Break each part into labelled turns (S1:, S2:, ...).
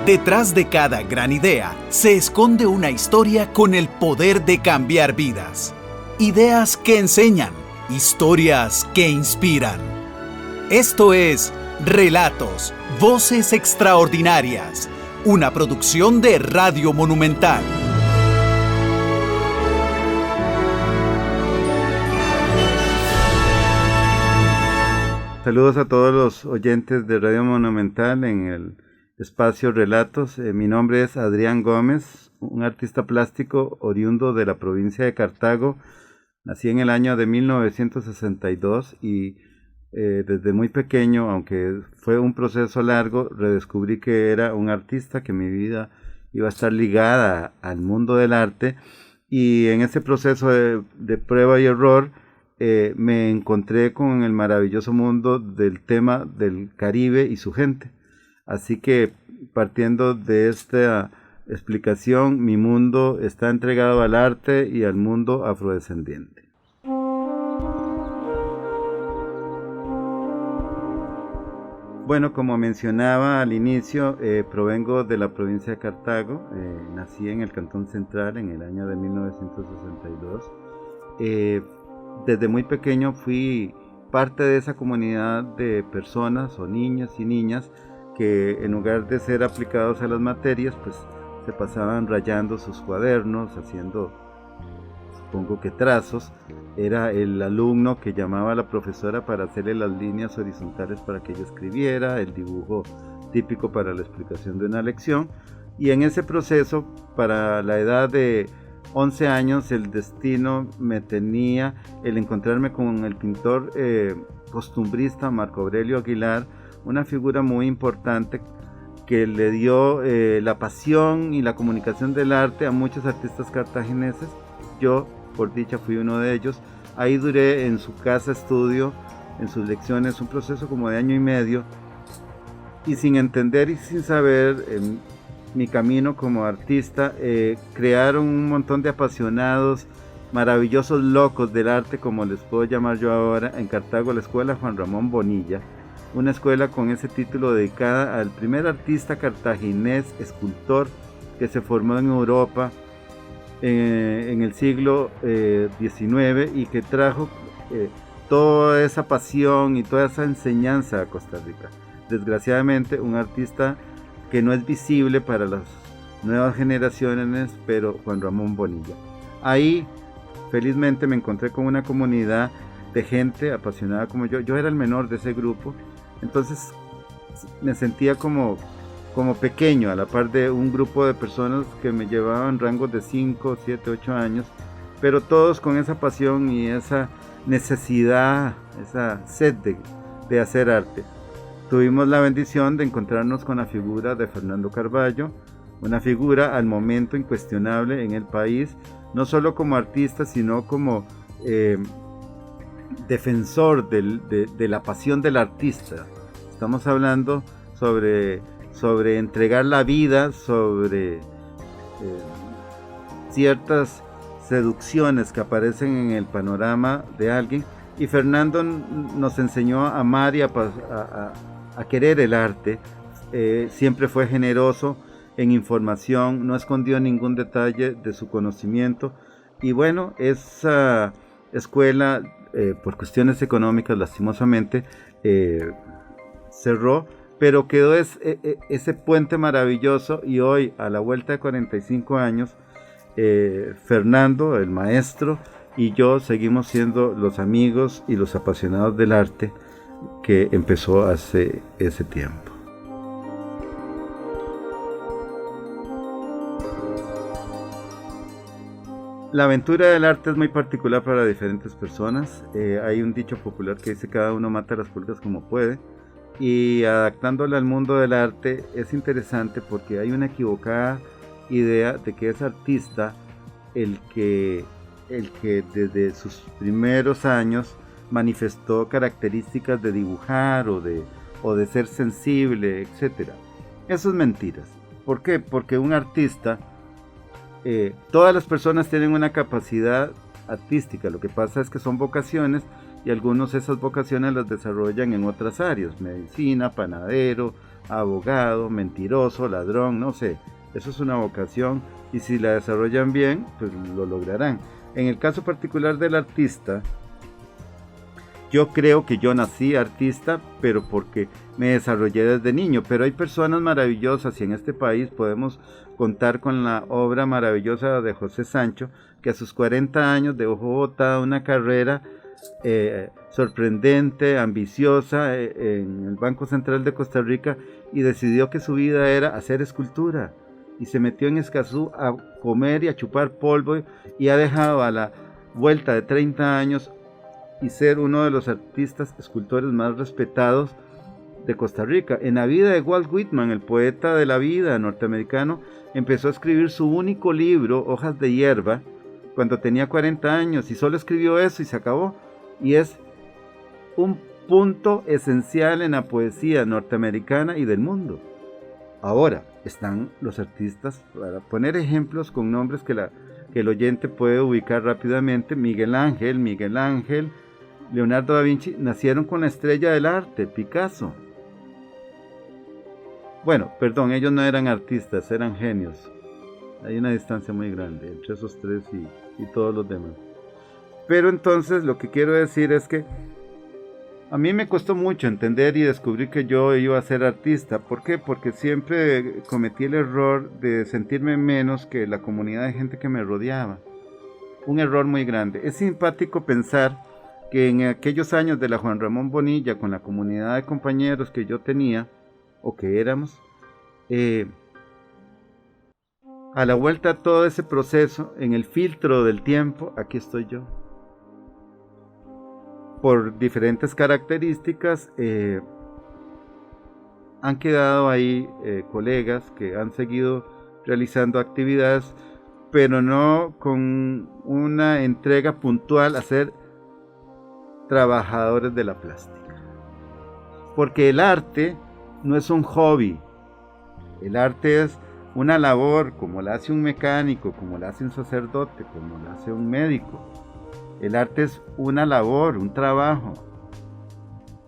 S1: Detrás de cada gran idea se esconde una historia con el poder de cambiar vidas. Ideas que enseñan, historias que inspiran. Esto es Relatos, Voces Extraordinarias, una producción de Radio Monumental.
S2: Saludos a todos los oyentes de Radio Monumental en el espacio Relatos. Mi nombre es Adrián Gómez, un artista plástico oriundo de la provincia de Cartago. Nací en el año de 1962 y desde muy pequeño, aunque fue un proceso largo, redescubrí que era un artista, que mi vida iba a estar ligada al mundo del arte, y en ese proceso de prueba y error me encontré con el maravilloso mundo del tema del Caribe y su gente. Así que, partiendo de esta explicación, mi mundo está entregado al arte y al mundo afrodescendiente. Bueno, como mencionaba al inicio, provengo de la provincia de Cartago. Nací en el Cantón Central en el año de 1962. Desde muy pequeño fui parte de esa comunidad de personas o niños y niñas que, en lugar de ser aplicados a las materias, pues se pasaban rayando sus cuadernos, haciendo, supongo que trazos. Era el alumno que llamaba a la profesora para hacerle las líneas horizontales para que ella escribiera, el dibujo típico para la explicación de una lección. Y en ese proceso, para la edad de 11 años, el destino me tenía el encontrarme con el pintor costumbrista Marco Aurelio Aguilar, una figura muy importante que le dio la pasión y la comunicación del arte a muchos artistas cartagineses. Yo, por dicha, fui uno de ellos. Ahí duré en su casa estudio, en sus lecciones, un proceso como de año y medio, y sin entender y sin saber mi camino como artista, crearon un montón de apasionados, maravillosos locos del arte, como les puedo llamar yo ahora, en Cartago, la escuela Juan Ramón Bonilla, una escuela con ese título dedicada al primer artista cartaginés, escultor, que se formó en Europa en el siglo XIX y que trajo toda esa pasión y toda esa enseñanza a Costa Rica. Desgraciadamente, un artista que no es visible para las nuevas generaciones, pero Juan Ramón Bonilla. Ahí, felizmente, me encontré con una comunidad de gente apasionada como yo. Yo era el menor de ese grupo, entonces me sentía como pequeño a la par de un grupo de personas que me llevaban rangos de 5, 7, 8 años, pero todos con esa pasión y esa necesidad, esa sed de hacer arte. Tuvimos la bendición de encontrarnos con la figura de Fernando Carballo, una figura al momento incuestionable en el país, no solo como artista, sino como defensor de la pasión del artista. Estamos hablando sobre entregar la vida, sobre ciertas seducciones que aparecen en el panorama de alguien, y Fernando nos enseñó a amar y a querer el arte. Siempre fue generoso en información, no escondió ningún detalle de su conocimiento, y bueno, esa escuela por cuestiones económicas lastimosamente cerró, pero quedó ese puente maravilloso, y hoy, a la vuelta de 45 años, Fernando, el maestro, y yo seguimos siendo los amigos y los apasionados del arte que empezó hace ese tiempo. La aventura del arte es muy particular para diferentes personas. Hay un dicho popular que dice: cada uno mata las pulgas como puede. Y adaptándola al mundo del arte es interesante porque hay una equivocada idea de que es artista el que desde sus primeros años manifestó características de dibujar o de ser sensible, etc. Eso es mentiras. ¿Por qué? Porque un artista, todas las personas tienen una capacidad artística, lo que pasa es que son vocaciones, y algunos esas vocaciones las desarrollan en otras áreas: medicina, panadero, abogado, mentiroso, ladrón, no sé. Eso es una vocación y si la desarrollan bien, pues lo lograrán. En el caso particular del artista, yo creo que yo nací artista, pero porque me desarrollé desde niño. Pero hay personas maravillosas y en este país podemos contar con la obra maravillosa de José Sancho, que a sus 40 años dejó botada una carrera sorprendente, ambiciosa en el Banco Central de Costa Rica y decidió que su vida era hacer escultura. Y se metió en Escazú a comer y a chupar polvo y ha dejado a la vuelta de 30 años y ser uno de los artistas escultores más respetados de Costa Rica. En la vida de Walt Whitman, el poeta de la vida norteamericano, empezó a escribir su único libro, Hojas de Hierba, cuando tenía 40 años y solo escribió eso y se acabó. Y es un punto esencial en la poesía norteamericana y del mundo. Ahora están los artistas, para poner ejemplos con nombres que el oyente puede ubicar rápidamente: Miguel Ángel, Leonardo da Vinci, nacieron con la estrella del arte, Picasso. Bueno, perdón, ellos no eran artistas, eran genios. Hay una distancia muy grande entre esos tres y todos los demás. Pero entonces lo que quiero decir es que a mí me costó mucho entender y descubrir que yo iba a ser artista. ¿Por qué? Porque siempre cometí el error de sentirme menos que la comunidad de gente que me rodeaba. Un error muy grande. Es simpático pensar que en aquellos años de la Juan Ramón Bonilla, con la comunidad de compañeros que yo tenía, o que éramos, a la vuelta de todo ese proceso, en el filtro del tiempo, aquí estoy yo. Por diferentes características, han quedado ahí colegas que han seguido realizando actividades, pero no con una entrega puntual a ser trabajadores de la plástica. Porque el arte no es un hobby, el arte es una labor, como la hace un mecánico, como la hace un sacerdote, como la hace un médico. El arte es una labor, un trabajo.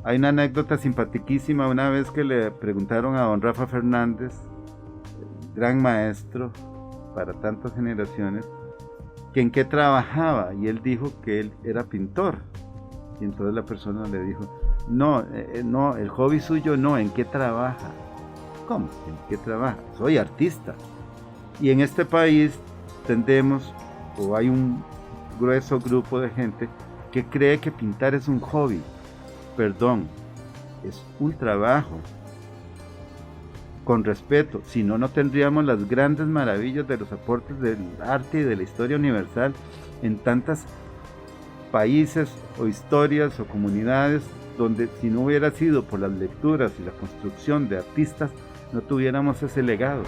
S2: Hay una anécdota simpaticísima una vez que le preguntaron a don Rafa Fernández, gran maestro para tantas generaciones, que en qué trabajaba, y él dijo que él era pintor. Y entonces la persona le dijo: no, el hobby suyo no, ¿en qué trabaja? ¿Cómo? ¿En qué trabaja? Soy artista. Y en este país tendemos, o hay un grueso grupo de gente que cree que pintar es un hobby. Perdón, es un trabajo. Con respeto, si no, no tendríamos las grandes maravillas de los aportes del arte y de la historia universal en tantos países o historias o comunidades donde, si no hubiera sido por las lecturas y la construcción de artistas, no tuviéramos ese legado.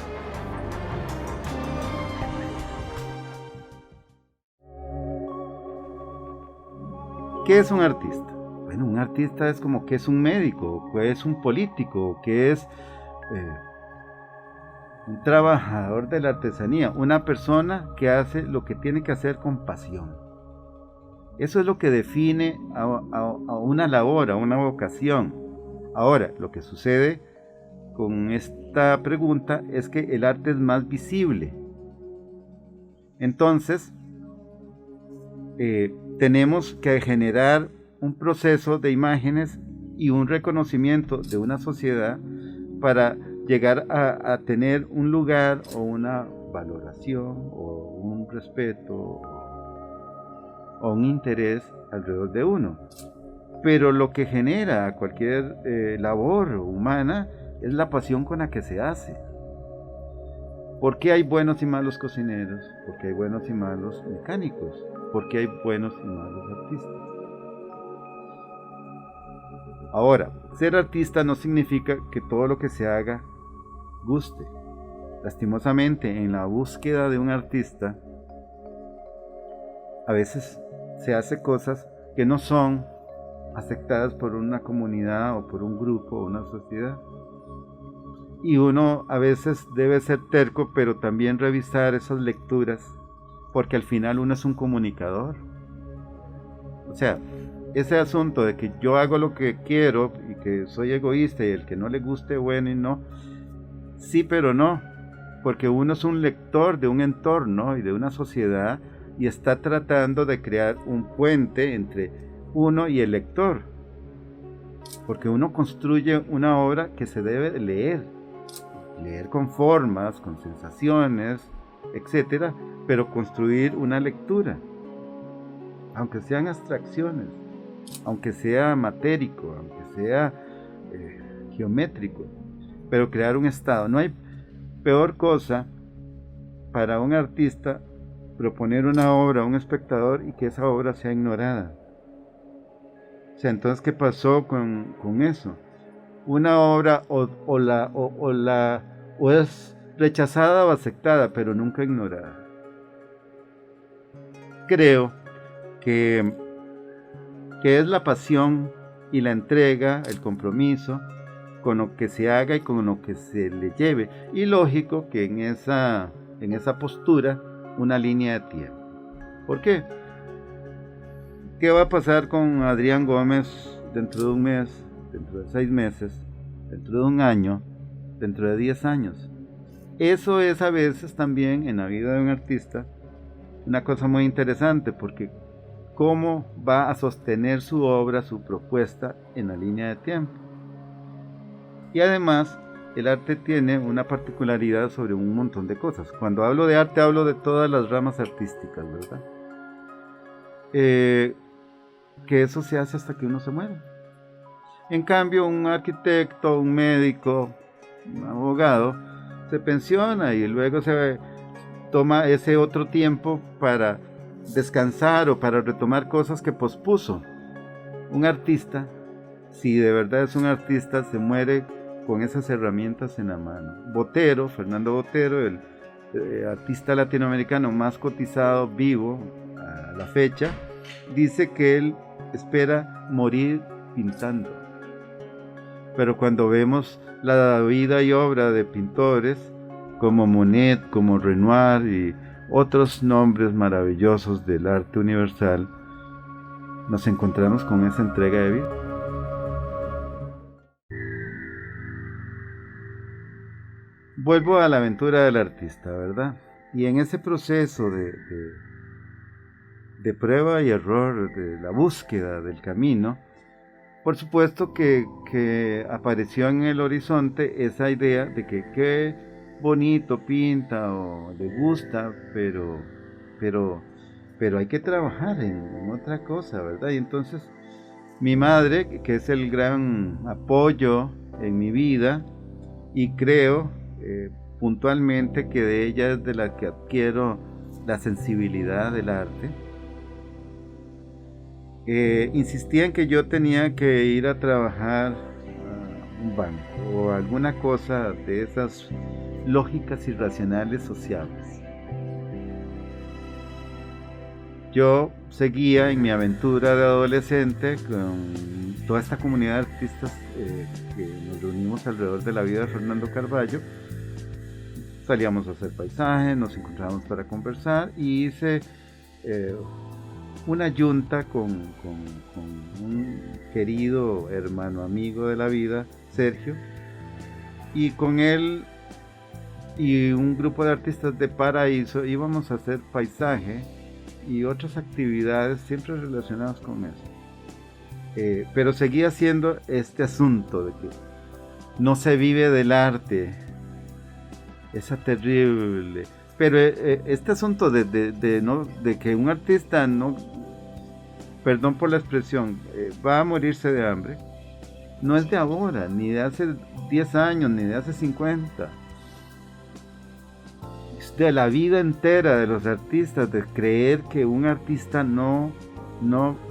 S2: ¿Qué es un artista? Bueno, un artista es como que es un médico, que es un político, que es un trabajador de la artesanía, una persona que hace lo que tiene que hacer con pasión. Eso es lo que define a una labor, a una vocación. Ahora, lo que sucede con esta pregunta es que el arte es más visible. Entonces, tenemos que generar un proceso de imágenes y un reconocimiento de una sociedad para llegar a tener un lugar o una valoración o un respeto o un interés alrededor de uno. Pero lo que genera cualquier labor humana es la pasión con la que se hace. ¿Por qué hay buenos y malos cocineros? ¿Por qué hay buenos y malos mecánicos? ¿Por qué hay buenos y malos artistas? Ahora, ser artista no significa que todo lo que se haga guste. Lastimosamente, en la búsqueda de un artista, a veces se hace cosas que no son aceptadas por una comunidad o por un grupo o una sociedad. Y uno a veces debe ser terco, pero también revisar esas lecturas, porque al final uno es un comunicador. O sea, ese asunto de que yo hago lo que quiero y que soy egoísta y el que no le guste, bueno y no, sí pero no, porque uno es un lector de un entorno y de una sociedad y está tratando de crear un puente entre uno y el lector, porque uno construye una obra que se debe leer con formas, con sensaciones, etcétera, pero construir una lectura, aunque sean abstracciones, aunque sea matérico, aunque sea geométrico, pero crear un estado. No hay peor cosa para un artista proponer una obra a un espectador y que esa obra sea ignorada. O sea, entonces, ¿qué pasó con eso? Una obra o es rechazada o aceptada, pero nunca ignorada. Creo que es la pasión y la entrega, el compromiso con lo que se haga y con lo que se le lleve. Y lógico que en esa postura una línea de tiempo. ¿Por qué? ¿Qué va a pasar con Adrián Gómez dentro de un mes, dentro de 6 meses, dentro de un año, dentro de 10 años? Eso es a veces también en la vida de un artista una cosa muy interesante, porque cómo va a sostener su obra, su propuesta en la línea de tiempo. Y además, el arte tiene una particularidad sobre un montón de cosas. Cuando hablo de arte, hablo de todas las ramas artísticas, ¿verdad? Que eso se hace hasta que uno se muere. En cambio, un arquitecto, un médico, un abogado, se pensiona y luego se toma ese otro tiempo para descansar o para retomar cosas que pospuso. Un artista, si de verdad es un artista, se muere con esas herramientas en la mano. Botero, Fernando Botero, el artista latinoamericano más cotizado vivo a la fecha, dice que él espera morir pintando. Pero cuando vemos la vida y obra de pintores como Monet, como Renoir y otros nombres maravillosos del arte universal, nos encontramos con esa entrega de vida. Vuelvo a la aventura del artista, ¿verdad? Y en ese proceso de prueba y error, de la búsqueda del camino, por supuesto que apareció en el horizonte esa idea de que qué bonito pinta o le gusta, pero hay que trabajar en otra cosa, ¿verdad? Y entonces mi madre, que es el gran apoyo en mi vida, y creo puntualmente que de ella es de la que adquiero la sensibilidad del arte, insistía en que yo tenía que ir a trabajar a un banco o alguna cosa de esas lógicas irracionales sociales. Yo seguía en mi aventura de adolescente con toda esta comunidad de artistas que nos reunimos alrededor de la vida de Fernando Carballo. Salíamos a hacer paisajes, nos encontrábamos para conversar y hice una yunta con un querido hermano amigo de la vida, Sergio, y con él y un grupo de artistas de Paraíso íbamos a hacer paisaje y otras actividades siempre relacionadas con eso. Pero seguía siendo este asunto de que no se vive del arte, esa terrible. Pero este asunto de que un artista no, perdón por la expresión, va a morirse de hambre, no es de ahora, ni de hace 10 años, ni de hace 50. Es de la vida entera de los artistas, de creer que un artista no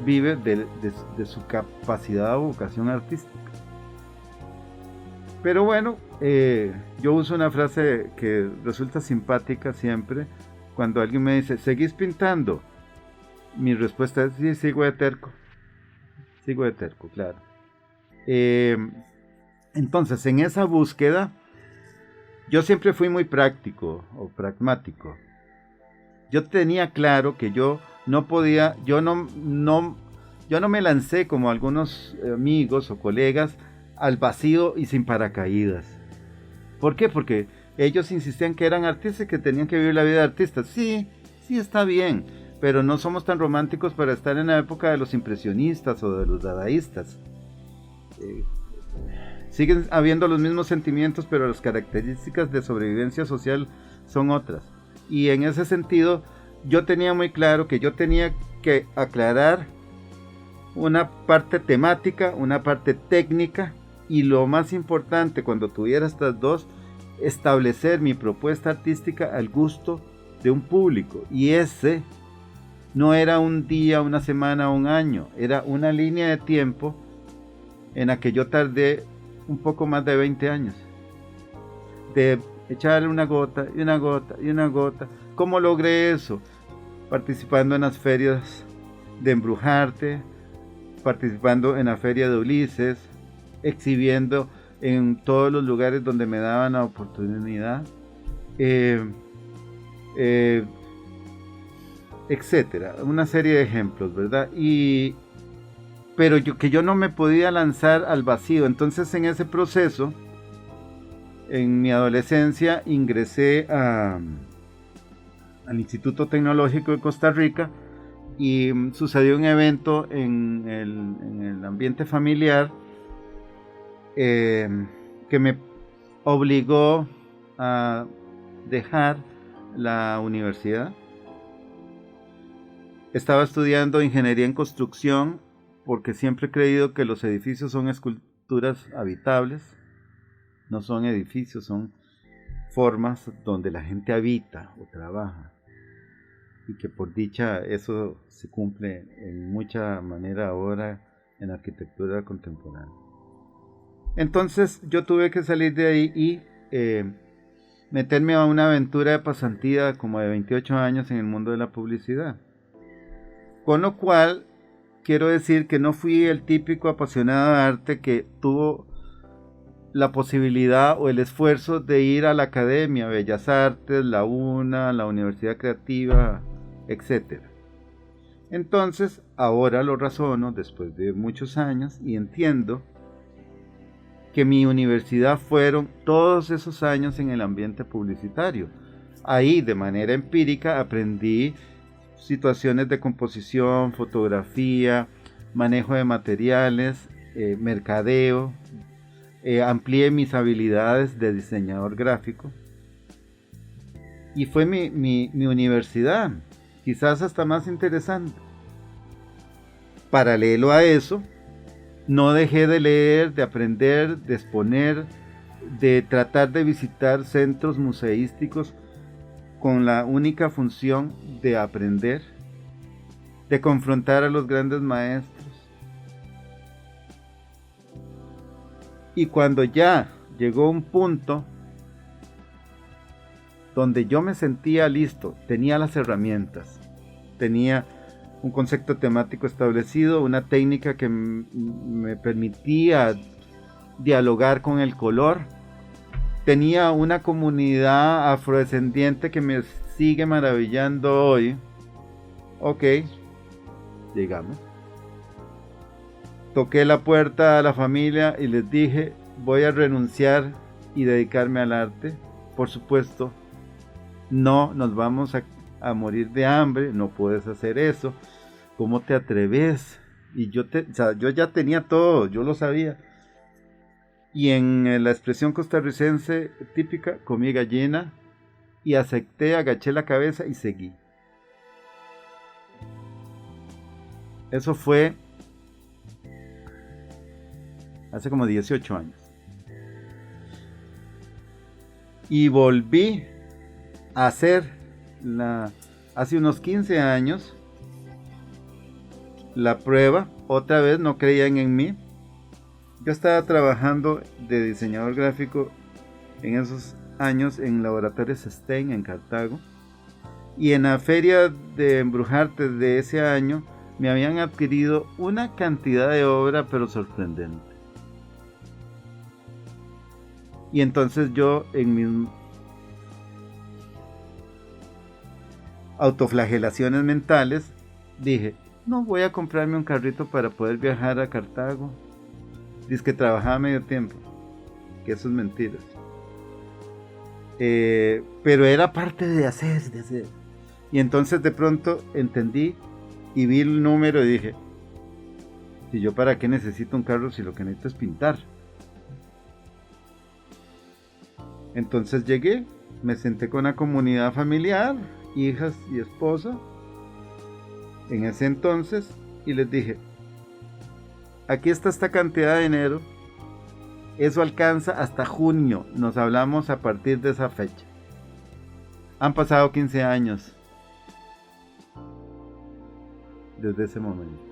S2: vive de su capacidad o vocación artística. Pero bueno, yo uso una frase que resulta simpática siempre. Cuando alguien me dice, ¿seguís pintando? Mi respuesta es, sí, sigo de terco, claro. Entonces, en esa búsqueda, yo siempre fui muy práctico o pragmático. Yo tenía claro que yo no podía, yo no Yo no me lancé como algunos amigos o colegas al vacío y sin paracaídas. ¿Por qué? Porque ellos insistían que eran artistas y que tenían que vivir la vida de artistas. Sí, sí está bien, pero no somos tan románticos para estar en la época de los impresionistas o de los dadaístas. Siguen habiendo los mismos sentimientos, pero las características de sobrevivencia social son otras. Y en ese sentido, yo tenía muy claro que yo tenía que aclarar una parte temática, una parte técnica, y lo más importante, cuando tuviera estas dos, establecer mi propuesta artística al gusto de un público. Y ese no era un día, una semana, un año, era una línea de tiempo en la que yo tardé un poco más de 20 años, de echarle una gota y una gota y una gota. ¿Cómo logré eso? Participando en las ferias de Embrujarte, participando en la feria de Ulises, exhibiendo en todos los lugares donde me daban la oportunidad, etcétera, una serie de ejemplos, ¿verdad? Pero yo no me podía lanzar al vacío. Entonces, en ese proceso, en mi adolescencia, ingresé al Instituto Tecnológico de Costa Rica y sucedió un evento en el ambiente familiar que me obligó a dejar la universidad. Estaba estudiando ingeniería en construcción porque siempre he creído que los edificios son esculturas habitables, no son edificios, son formas donde la gente habita o trabaja, y que por dicha eso se cumple en mucha manera ahora en la arquitectura contemporánea. Entonces yo tuve que salir de ahí y meterme a una aventura de pasantía como de 28 años en el mundo de la publicidad, con lo cual quiero decir que no fui el típico apasionado de arte que tuvo la posibilidad o el esfuerzo de ir a la academia, Bellas Artes, la UNA, la Universidad Creativa, etc. Entonces, ahora lo razono después de muchos años y entiendo que mi universidad fueron todos esos años en el ambiente publicitario. Ahí, de manera empírica, aprendí situaciones de composición, fotografía, manejo de materiales, mercadeo, amplié mis habilidades de diseñador gráfico y fue mi universidad, quizás hasta más interesante. Paralelo a eso, no dejé de leer, de aprender, de exponer, de tratar de visitar centros museísticos con la única función de aprender, de confrontar a los grandes maestros. Y cuando ya llegó un punto donde yo me sentía listo, tenía las herramientas, tenía un concepto temático establecido, una técnica que me permitía dialogar con el color, tenía una comunidad afrodescendiente que me sigue maravillando hoy. Ok, llegamos. Toqué la puerta a la familia y les dije, voy a renunciar y dedicarme al arte. Por supuesto, no nos vamos a morir de hambre, no puedes hacer eso. ¿Cómo te atreves? Y yo ya tenía todo, yo lo sabía. Y en la expresión costarricense típica, comí gallina y acepté, agaché la cabeza y seguí. Eso fue hace como 18 años. Y volví a hacer hace unos 15 años la prueba. Otra vez no creían en mí. Yo estaba trabajando de diseñador gráfico en esos años en Laboratorios Stein en Cartago, y en la feria de Embrujarte de ese año me habían adquirido una cantidad de obra pero sorprendente. Y entonces yo, en mis autoflagelaciones mentales, dije, No, voy a comprarme un carrito para poder viajar a Cartago. Dice que trabajaba medio tiempo, que eso es mentira. Pero era parte de hacer. Y entonces de pronto entendí y vi el número y dije, ¿y yo para qué necesito un carro si lo que necesito es pintar? Entonces llegué, me senté con la comunidad familiar, hijas y esposa, en ese entonces, y les dije, aquí está esta cantidad de dinero, eso alcanza hasta junio, nos hablamos a partir de esa fecha. Han pasado 15 años desde ese momento.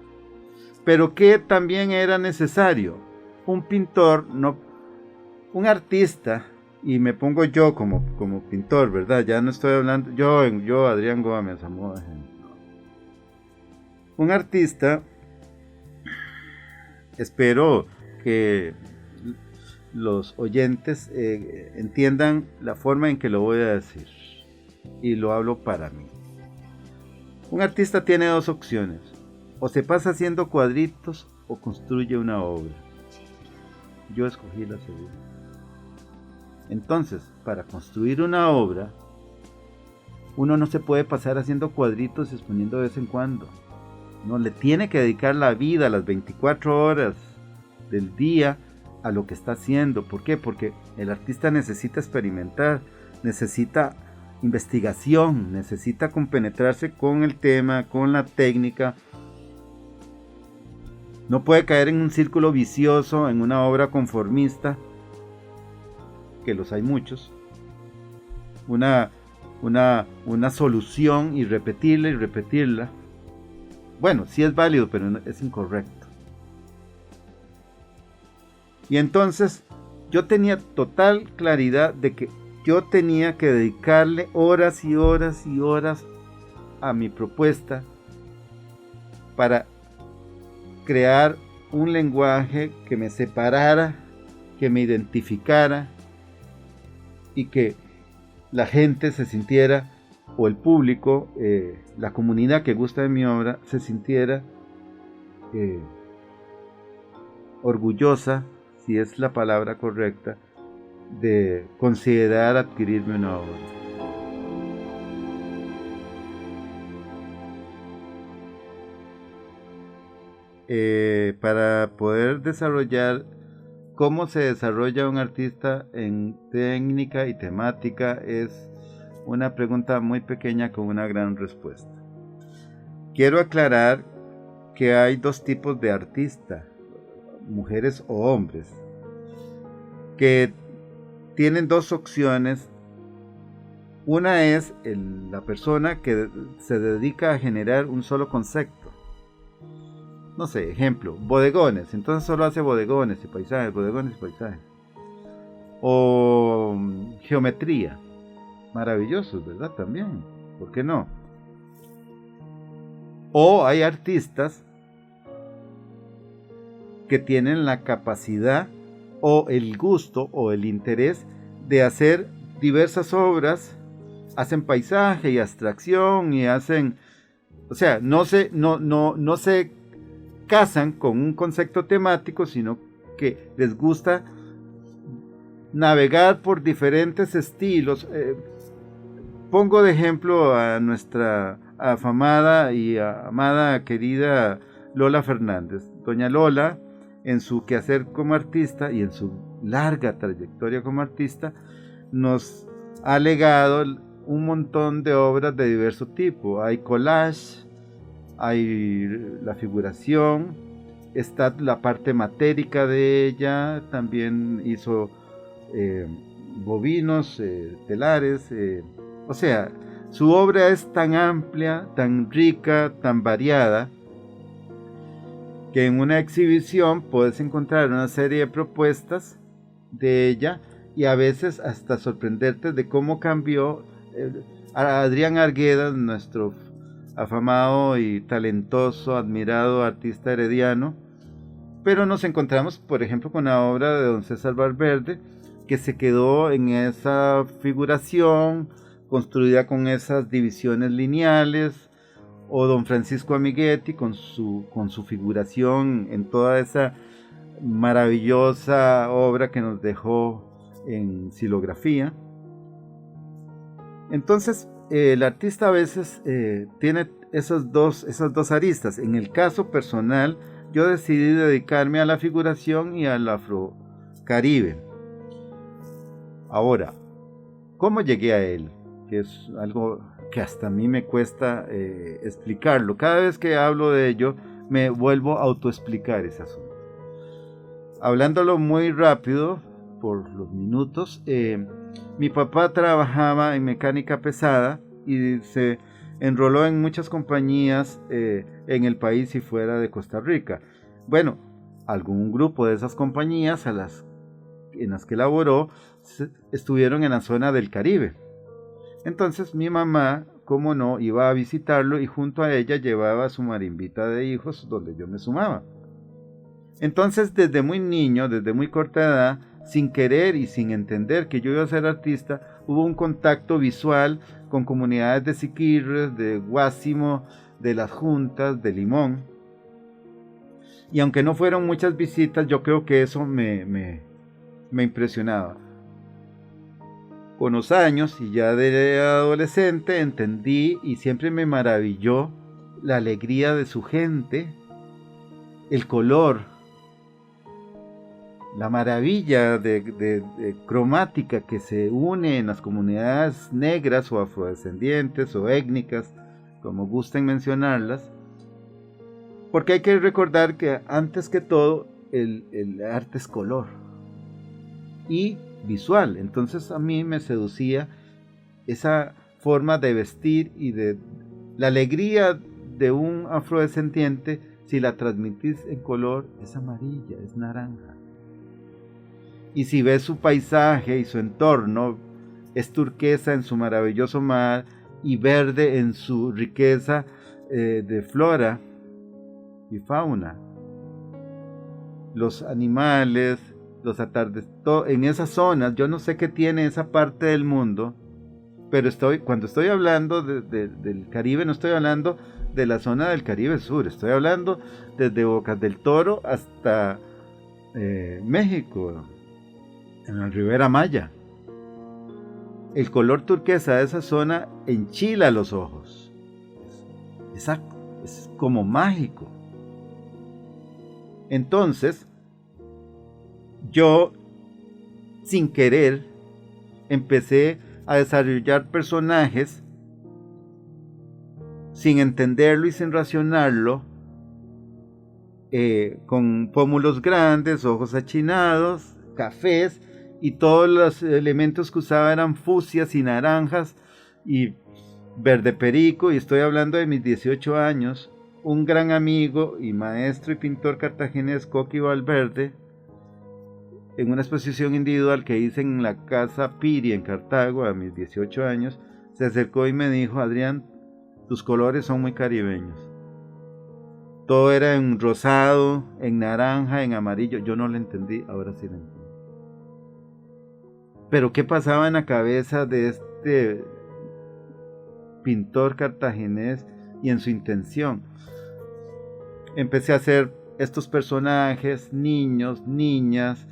S2: Pero que también era necesario un pintor, no, un artista, y me pongo yo como pintor, ¿verdad? Ya no estoy hablando, yo Adrián Gómez, a modo de ejemplo. Un artista, espero que los oyentes entiendan la forma en que lo voy a decir, y lo hablo para mí. Un artista tiene dos opciones, o se pasa haciendo cuadritos o construye una obra. Yo escogí la segunda. Entonces, para construir una obra, uno no se puede pasar haciendo cuadritos y exponiendo de vez en cuando. No, le tiene que dedicar la vida, las 24 horas del día a lo que está haciendo. ¿Por qué? Porque el artista necesita experimentar, necesita investigación, necesita compenetrarse con el tema, con la técnica. No puede caer en un círculo vicioso, en una obra conformista, que los hay muchos, una solución y repetirla. Bueno, sí es válido, pero es incorrecto. Y entonces yo tenía total claridad de que yo tenía que dedicarle horas y horas y horas a mi propuesta para crear un lenguaje que me separara, que me identificara, y que la gente se sintiera, o el público, la comunidad que gusta de mi obra, se sintiera orgullosa, si es la palabra correcta, de considerar adquirirme una obra. Para poder desarrollar cómo se desarrolla un artista en técnica y temática es una pregunta muy pequeña con una gran respuesta. Quiero aclarar que hay dos tipos de artista, mujeres o hombres, que tienen dos opciones. Una es la persona que se dedica a generar un solo concepto. No sé, ejemplo, bodegones, entonces solo hace bodegones y paisajes, bodegones y paisajes. O geometría, maravillosos, ¿verdad? También, ¿por qué no? O hay artistas que tienen la capacidad o el gusto o el interés de hacer diversas obras, hacen paisaje y abstracción y hacen, o sea, no se casan con un concepto temático, sino que les gusta navegar por diferentes estilos. Pongo de ejemplo a nuestra afamada y amada querida Lola Fernández. Doña Lola, en su quehacer como artista y en su larga trayectoria como artista, nos ha legado un montón de obras de diverso tipo. Hay collage, hay la figuración, está la parte matérica de ella, también hizo bovinos, telares, o sea, su obra es tan amplia, tan rica, tan variada, que en una exhibición puedes encontrar una serie de propuestas de ella y a veces hasta sorprenderte de cómo cambió. Adrián Arguedas, nuestro afamado y talentoso, admirado artista herediano, pero nos encontramos, por ejemplo, con la obra de don César Valverde, que se quedó en esa figuración construida con esas divisiones lineales, o don Francisco Amiguetti con su figuración en toda esa maravillosa obra que nos dejó en xilografía. Entonces, el artista a veces tiene esas dos aristas. En el caso personal, yo decidí dedicarme a la figuración y al afrocaribe. Ahora, ¿cómo llegué a él? Que es algo que hasta a mí me cuesta explicarlo. Cada vez que hablo de ello, me vuelvo a autoexplicar ese asunto. Hablándolo muy rápido, por los minutos, mi papá trabajaba en mecánica pesada y se enroló en muchas compañías en el país y fuera de Costa Rica. Bueno, algún grupo de esas compañías en las que laboró estuvieron en la zona del Caribe. Entonces mi mamá, como no, iba a visitarlo y junto a ella llevaba a su marimbita de hijos donde yo me sumaba. Entonces desde muy niño, desde muy corta edad, sin querer y sin entender que yo iba a ser artista, hubo un contacto visual con comunidades de Siquirres, de Guásimo, de Las Juntas, de Limón. Y aunque no fueron muchas visitas, yo creo que eso me impresionaba. Con los años y ya de adolescente entendí y siempre me maravilló la alegría de su gente, el color, la maravilla de cromática que se une en las comunidades negras o afrodescendientes o étnicas, como gusten mencionarlas, porque hay que recordar que antes que todo el arte es color y visual. Entonces a mí me seducía esa forma de vestir y de la alegría de un afrodescendiente. Si la transmitís en color, es amarilla, es naranja. Y si ves su paisaje y su entorno, es turquesa en su maravilloso mar y verde en su riqueza de flora y fauna. Los animales, los atardeceres, en esas zonas, yo no sé qué tiene esa parte del mundo, pero cuando estoy hablando del Caribe, no estoy hablando de la zona del Caribe Sur, estoy hablando desde Bocas del Toro hasta México, en la Ribera Maya. El color turquesa de esa zona enchila los ojos. Es como mágico. Entonces, yo, sin querer, empecé a desarrollar personajes sin entenderlo y sin racionarlo, con pómulos grandes, ojos achinados, cafés, y todos los elementos que usaba eran fucsias y naranjas y verde perico, y estoy hablando de mis 18 años. Un gran amigo y maestro y pintor cartaginés, Coqui Valverde, en una exposición individual que hice en la Casa Piri en Cartago a mis 18 años, se acercó y me dijo: Adrián, tus colores son muy caribeños. Todo era en rosado, en naranja, en amarillo. Yo no lo entendí, ahora sí lo entiendo. Pero ¿qué pasaba en la cabeza de este pintor cartaginés y en su intención? Empecé a hacer estos personajes, niños, niñas,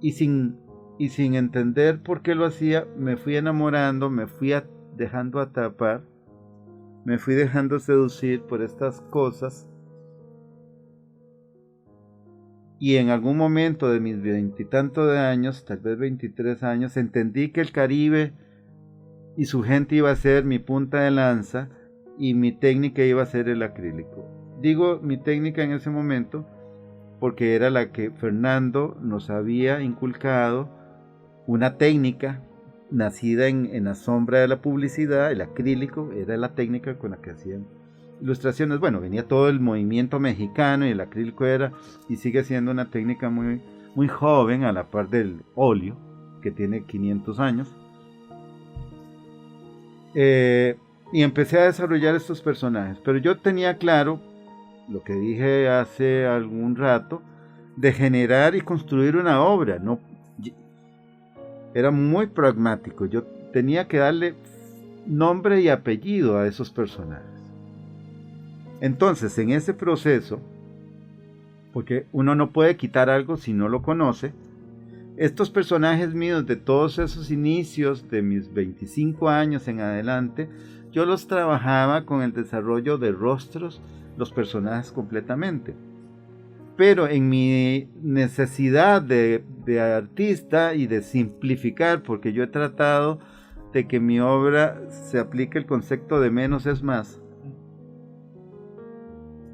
S2: y sin entender por qué lo hacía, me fui enamorando, me fui dejando atrapar, me fui dejando seducir por estas cosas. Y en algún momento de mis 20 y tantos de años, tal vez 23 años, entendí que el Caribe y su gente iba a ser mi punta de lanza y mi técnica iba a ser el acrílico. Digo mi técnica en ese momento porque era la que Fernando nos había inculcado, una técnica nacida en la sombra de la publicidad. El acrílico era la técnica con la que hacían ilustraciones. Bueno, venía todo el movimiento mexicano y el acrílico era y sigue siendo una técnica muy, muy joven a la par del óleo, que tiene 500 años. Y empecé a desarrollar estos personajes, pero yo tenía claro lo que dije hace algún rato, de generar y construir una obra. No, era muy pragmático. Yo tenía que darle nombre y apellido a esos personajes. Entonces, en ese proceso, porque uno no puede quitar algo si no lo conoce, estos personajes míos de todos esos inicios, de mis 25 años en adelante, yo los trabajaba con el desarrollo de rostros, los personajes completamente. Pero en mi necesidad de artista y de simplificar, porque yo he tratado de que mi obra se aplique el concepto de menos es más,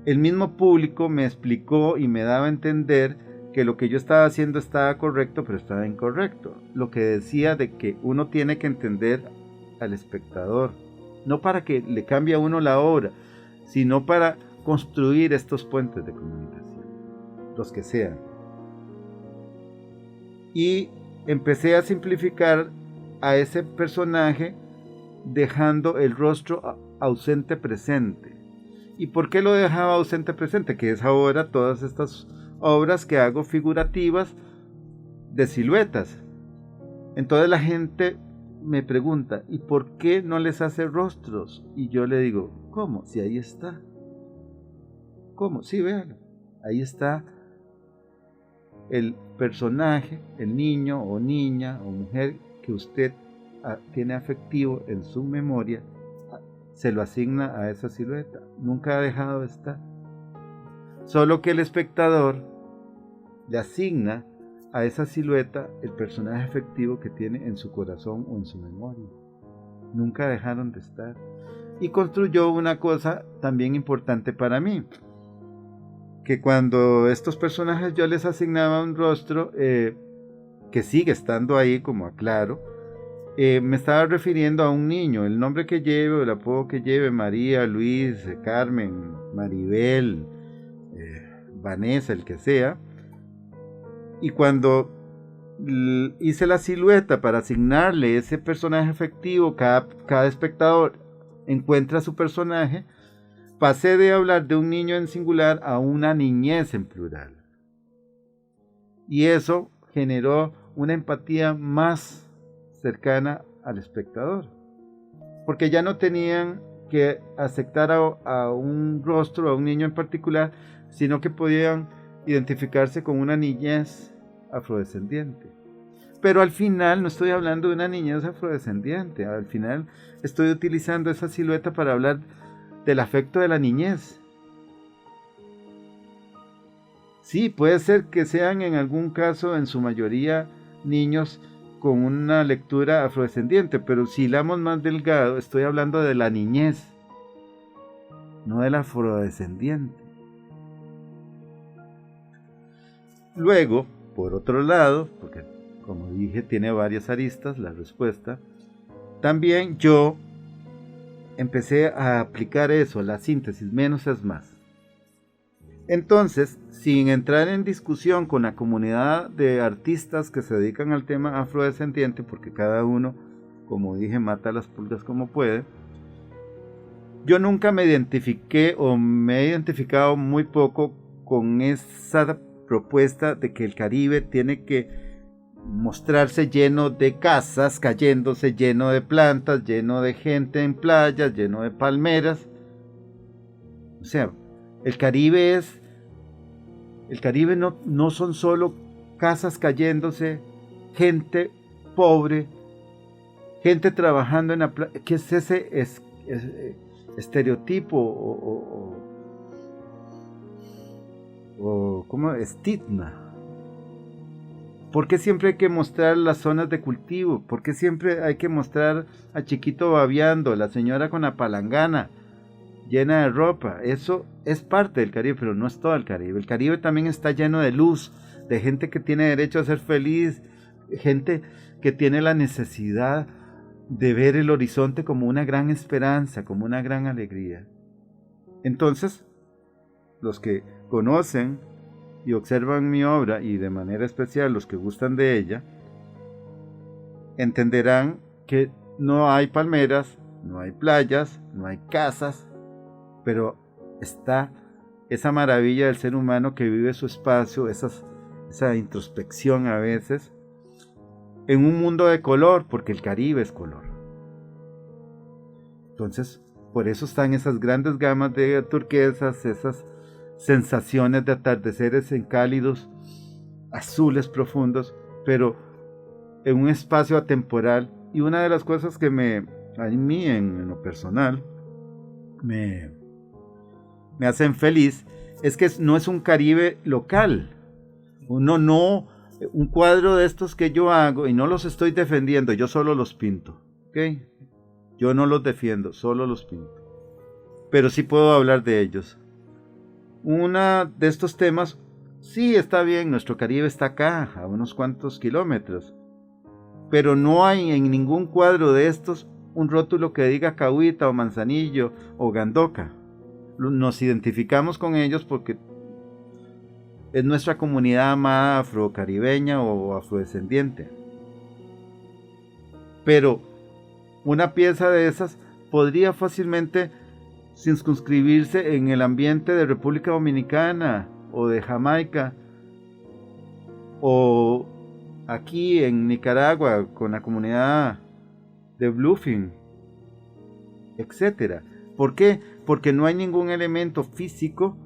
S2: el mismo público me explicó y me daba a entender que lo que yo estaba haciendo estaba correcto, pero estaba incorrecto. Lo que decía de que uno tiene que entender al espectador, no para que le cambie a uno la obra, sino para construir estos puentes de comunicación, los que sean. Y empecé a simplificar a ese personaje dejando el rostro ausente presente. ¿Y por qué lo dejaba ausente presente? Que es ahora todas estas obras que hago figurativas de siluetas. Entonces la gente me pregunta, ¿y por qué no les hace rostros? Y yo le digo, ¿cómo? Si ahí está. ¿Cómo? Sí, véanlo. Ahí está el personaje, el niño o niña o mujer que usted tiene afectivo en su memoria, se lo asigna a esa silueta. Nunca ha dejado de estar. Solo que el espectador le asigna a esa silueta el personaje afectivo que tiene en su corazón o en su memoria. Nunca dejaron de estar. Y construyó una cosa también importante para mí, que cuando estos personajes yo les asignaba un rostro, que sigue estando ahí, como aclaro, me estaba refiriendo a un niño, el nombre que lleve o el apodo que lleve, María, Luis, Carmen, Maribel, Vanessa, el que sea. Y cuando hice la silueta para asignarle ese personaje afectivo, cada espectador encuentra su personaje, pasé de hablar de un niño en singular a una niñez en plural. Y eso generó una empatía más cercana al espectador, porque ya no tenían que aceptar a un rostro, a un niño en particular, sino que podían identificarse con una niñez afrodescendiente. Pero al final no estoy hablando de una niñez afrodescendiente, al final estoy utilizando esa silueta para hablar del afecto de la niñez. Sí, puede ser que sean en algún caso, en su mayoría, niños con una lectura afrodescendiente, pero si hilamos más delgado, estoy hablando de la niñez, no del afrodescendiente. Luego, por otro lado, porque como dije tiene varias aristas la respuesta, también yo empecé a aplicar eso, la síntesis, menos es más. Entonces, sin entrar en discusión con la comunidad de artistas que se dedican al tema afrodescendiente, porque cada uno, como dije, mata las pulgas como puede, yo nunca me identifiqué o me he identificado muy poco con esa propuesta de que el Caribe tiene que mostrarse lleno de casas cayéndose, lleno de plantas, lleno de gente en playas, lleno de palmeras. O sea, el Caribe no son solo casas cayéndose, gente pobre, gente trabajando en la playa. ¿Qué es ese estereotipo o como estigma? ¿Por qué siempre hay que mostrar las zonas de cultivo? ¿Por qué siempre hay que mostrar a Chiquito babeando, la señora con la palangana llena de ropa? Eso es parte del Caribe, pero no es todo el Caribe. El Caribe también está lleno de luz, de gente que tiene derecho a ser feliz, gente que tiene la necesidad de ver el horizonte como una gran esperanza, como una gran alegría. Entonces, los que conocen y observan mi obra, y de manera especial los que gustan de ella, entenderán que no hay palmeras, no hay playas, no hay casas, pero está esa maravilla del ser humano que vive su espacio, esa introspección a veces, en un mundo de color, porque el Caribe es color. Entonces, por eso están esas grandes gamas de turquesas, esas sensaciones de atardeceres en cálidos azules profundos, pero en un espacio atemporal. Y una de las cosas que a mí en lo personal me hacen feliz es que no es un Caribe local. Un cuadro de estos que yo hago, y no los estoy defendiendo, yo solo los pinto, ¿ok? Yo no los defiendo, solo los pinto. Pero sí puedo hablar de ellos. Una de estos temas, sí, está bien, nuestro Caribe está acá, a unos cuantos kilómetros. Pero no hay en ningún cuadro de estos un rótulo que diga Cahuita o Manzanillo o Gandoca. Nos identificamos con ellos porque es nuestra comunidad amada afrocaribeña o afrodescendiente. Pero una pieza de esas podría fácilmente circunscribirse en el ambiente de República Dominicana o de Jamaica o aquí en Nicaragua con la comunidad de Bluefin, etc. ¿Por qué? Porque no hay ningún elemento físico,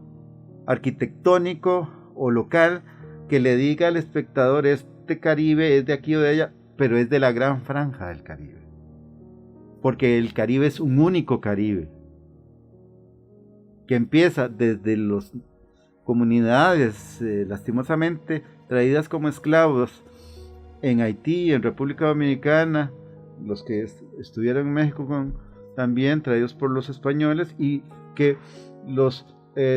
S2: arquitectónico o local que le diga al espectador este Caribe es de aquí o de allá, pero es de la gran franja del Caribe. Porque el Caribe es un único Caribe que empieza desde las comunidades lastimosamente traídas como esclavos en Haití, en República Dominicana, los que estuvieron en México también traídos por los españoles y que los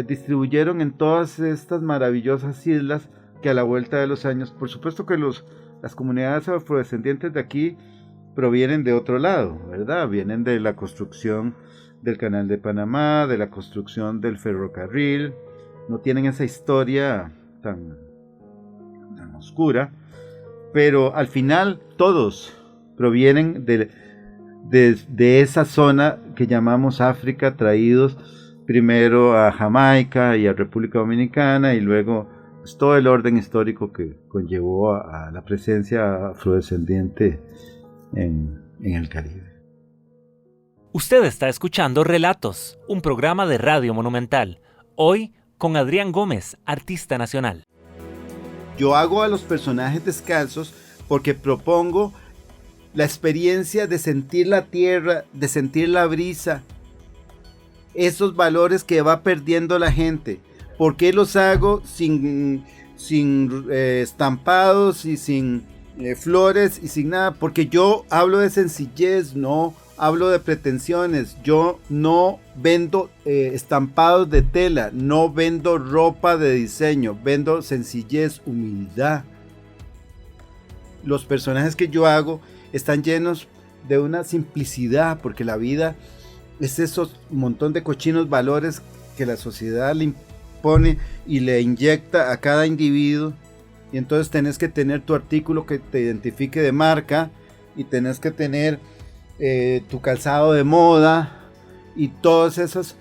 S2: distribuyeron en todas estas maravillosas islas que a la vuelta de los años, por supuesto que las comunidades afrodescendientes de aquí provienen de otro lado, ¿verdad? Vienen de la construcción del Canal de Panamá, de la construcción del ferrocarril, no tienen esa historia tan oscura, pero al final todos provienen de esa zona que llamamos África, traídos primero a Jamaica y a República Dominicana y luego pues, todo el orden histórico que conllevó a la presencia afrodescendiente en el Caribe.
S3: Usted está escuchando Relatos, un programa de Radio Monumental, hoy con Adrián Gómez, artista nacional.
S2: Yo hago a los personajes descalzos porque propongo la experiencia de sentir la tierra, de sentir la brisa, esos valores que va perdiendo la gente. ¿Por qué los hago sin estampados y sin flores y sin nada? Porque yo hablo de sencillez, no hablo de pretensiones. Yo no vendo estampados de tela, no vendo ropa de diseño, vendo sencillez, humildad. Los personajes que yo hago están llenos de una simplicidad, porque la vida es esos montón de cochinos valores que la sociedad le impone y le inyecta a cada individuo, y entonces tenés que tener tu artículo que te identifique de marca, y tenés que tener tu calzado de moda, y todas esas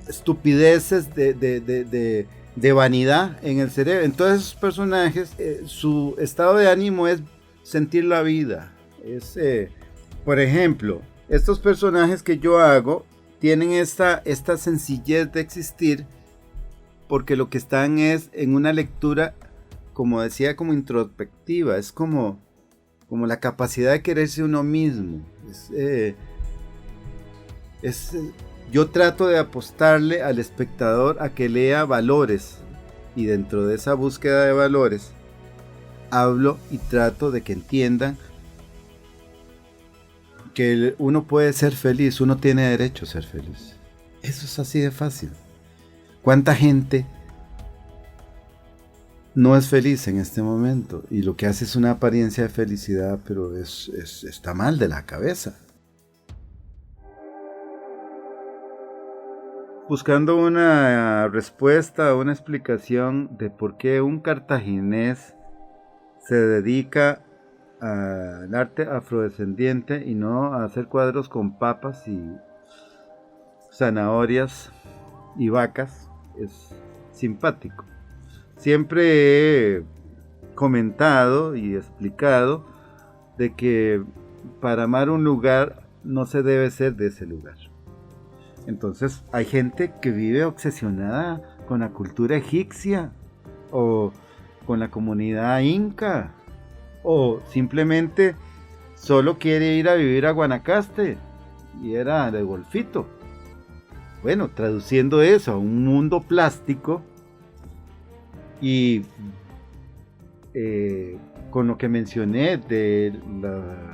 S2: estupideces de vanidad en el cerebro. Entonces esos personajes, su estado de ánimo es sentir la vida. Por ejemplo, estos personajes que yo hago tienen esta sencillez de existir porque lo que están es en una lectura, como decía, como introspectiva. Es como la capacidad de quererse uno mismo. Yo trato de apostarle al espectador a que lea valores, y dentro de esa búsqueda de valores hablo y trato de que entiendan que uno puede ser feliz, uno tiene derecho a ser feliz. Eso es así de fácil. ¿Cuánta gente no es feliz en este momento? Y lo que hace es una apariencia de felicidad, pero está mal de la cabeza. Buscando una respuesta, una explicación de por qué un cartaginés se dedica al arte afrodescendiente y no a hacer cuadros con papas y zanahorias y vacas, es simpático. Siempre he comentado y explicado de que para amar un lugar no se debe ser de ese lugar. Entonces hay gente que vive obsesionada con la cultura egipcia o con la comunidad inca, o simplemente solo quiere ir a vivir a Guanacaste y era de Golfito. Bueno, traduciendo eso a un mundo plástico y con lo que mencioné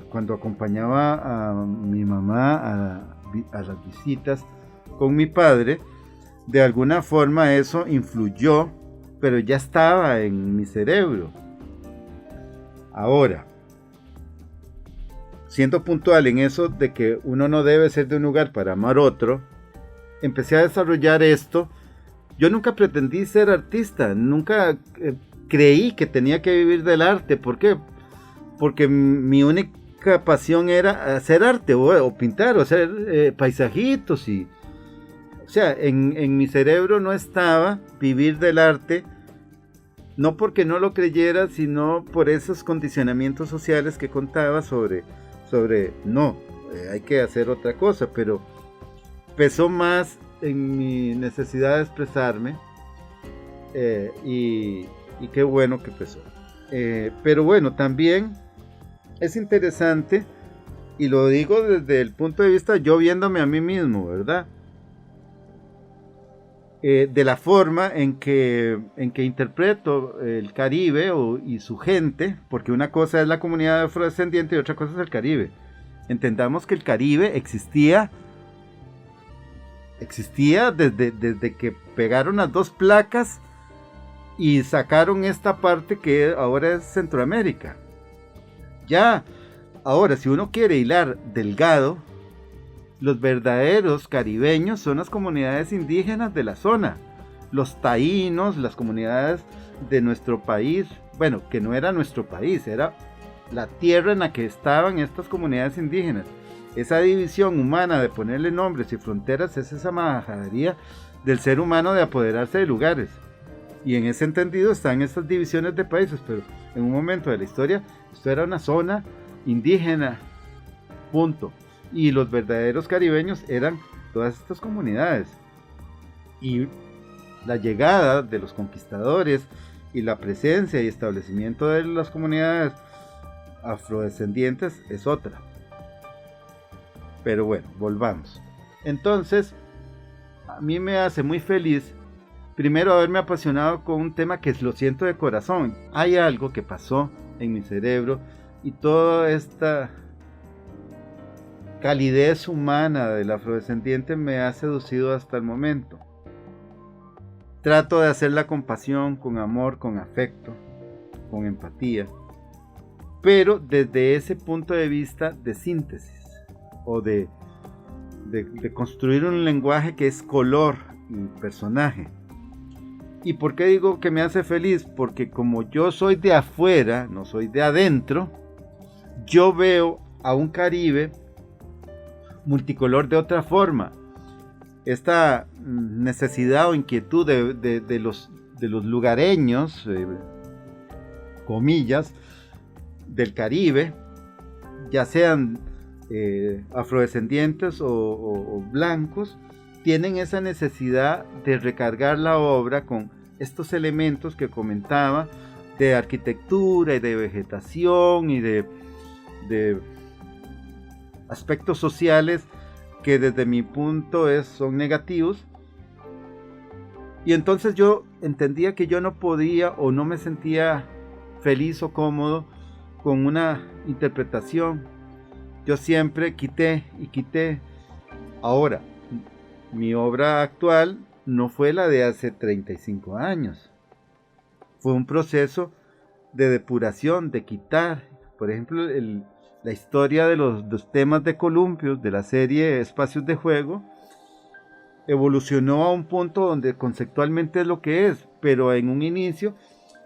S2: cuando acompañaba a mi mamá a las visitas con mi padre, de alguna forma eso influyó, pero ya estaba en mi cerebro. Ahora, siendo puntual en eso de que uno no debe ser de un lugar para amar otro, empecé a desarrollar esto. Yo nunca pretendí ser artista, nunca creí que tenía que vivir del arte. ¿Por qué? Porque mi única pasión era hacer arte o pintar o hacer paisajitos. O sea, en mi cerebro no estaba vivir del arte, no porque no lo creyera, sino por esos condicionamientos sociales que contaba sobre no, hay que hacer otra cosa, pero pesó más en mi necesidad de expresarme y qué bueno que pesó. Pero bueno, también es interesante, y lo digo desde el punto de vista yo viéndome a mí mismo, ¿verdad? De la forma en que interpreto el Caribe y su gente, porque una cosa es la comunidad afrodescendiente y otra cosa es el Caribe. Entendamos que el Caribe existía desde que pegaron las dos placas y sacaron esta parte que ahora es Centroamérica. Ya, ahora si uno quiere hilar delgado, los verdaderos caribeños son las comunidades indígenas de la zona, los taínos, las comunidades de nuestro país, bueno, que no era nuestro país, era la tierra en la que estaban estas comunidades indígenas. Esa división humana de ponerle nombres y fronteras es esa majadería del ser humano de apoderarse de lugares. Y en ese entendido están estas divisiones de países, pero en un momento de la historia esto era una zona indígena, punto. Y los verdaderos caribeños eran todas estas comunidades. Y la llegada de los conquistadores y la presencia y establecimiento de las comunidades afrodescendientes es otra. Pero bueno, volvamos. Entonces, a mí me hace muy feliz, primero, haberme apasionado con un tema que lo siento de corazón. Hay algo que pasó en mi cerebro y toda esta calidez humana del afrodescendiente me ha seducido hasta el momento. Trato de hacerla con pasión, con amor, con afecto, con empatía, pero desde ese punto de vista de síntesis o de construir un lenguaje que es color y personaje. ¿Y por qué digo que me hace feliz? Porque como yo soy de afuera, no soy de adentro, yo veo a un Caribe multicolor de otra forma. Esta necesidad o inquietud de los lugareños, comillas, del Caribe, ya sean afrodescendientes o blancos, tienen esa necesidad de recargar la obra con estos elementos que comentaba, de arquitectura y de vegetación y de aspectos sociales que desde mi punto son negativos. Y entonces yo entendía que yo no podía o no me sentía feliz o cómodo con una interpretación. Yo siempre quité y quité. Ahora, mi obra actual no fue la de hace 35 años. Fue un proceso de depuración, de quitar. Por ejemplo, la historia de los temas de columpios de la serie Espacios de Juego evolucionó a un punto donde conceptualmente es lo que es, pero en un inicio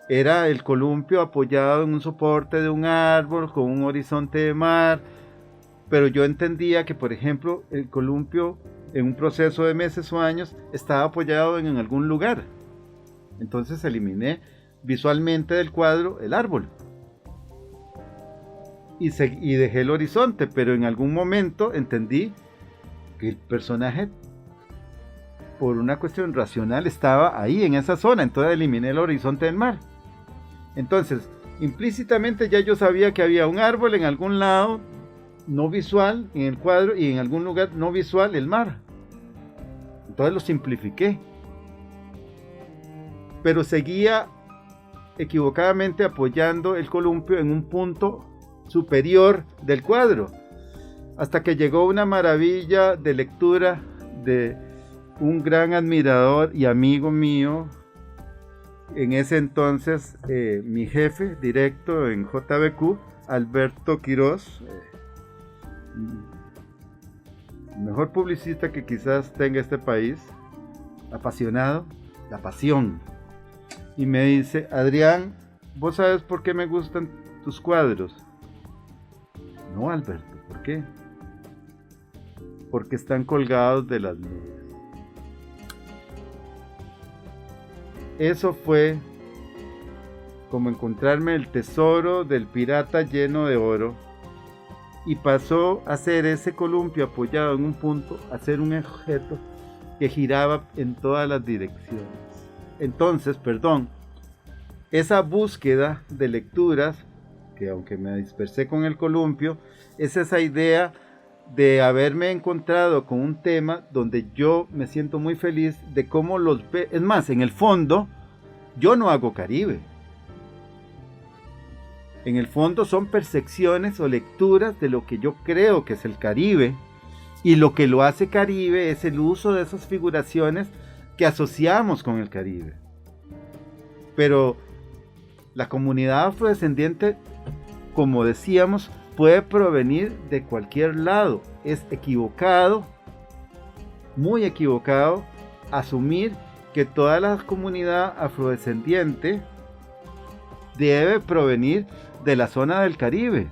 S2: era el columpio apoyado en un soporte de un árbol con un horizonte de mar, pero yo entendía que, por ejemplo, el columpio en un proceso de meses o años estaba apoyado en algún lugar. Entonces eliminé visualmente del cuadro el árbol. y dejé el horizonte, pero en algún momento entendí que el personaje, por una cuestión racional, estaba ahí en esa zona, entonces eliminé el horizonte del mar. Entonces, implícitamente ya yo sabía que había un árbol en algún lado no visual en el cuadro y en algún lugar no visual el mar. Entonces lo simplifiqué, pero seguía equivocadamente apoyando el columpio en un punto superior del cuadro, hasta que llegó una maravilla de lectura de un gran admirador y amigo mío, en ese entonces mi jefe directo en JBQ, Alberto Quiroz, mejor publicista que quizás tenga este país, apasionado, la pasión, y me dice: Adrián, ¿vos sabes por qué me gustan tus cuadros? No, Alberto, ¿por qué? Porque están colgados de las nubes. Eso fue como encontrarme el tesoro del pirata lleno de oro, y pasó a ser ese columpio apoyado en un punto a ser un objeto que giraba en todas las direcciones. Entonces, esa búsqueda de lecturas, que aunque me dispersé con el columpio, es esa idea de haberme encontrado con un tema donde yo me siento muy feliz de cómo los ve. Es más, en el fondo, yo no hago Caribe. En el fondo son percepciones o lecturas de lo que yo creo que es el Caribe, y lo que lo hace Caribe es el uso de esas figuraciones que asociamos con el Caribe. Pero la comunidad afrodescendiente, como decíamos, puede provenir de cualquier lado. Es equivocado, muy equivocado, asumir que toda la comunidad afrodescendiente debe provenir de la zona del Caribe.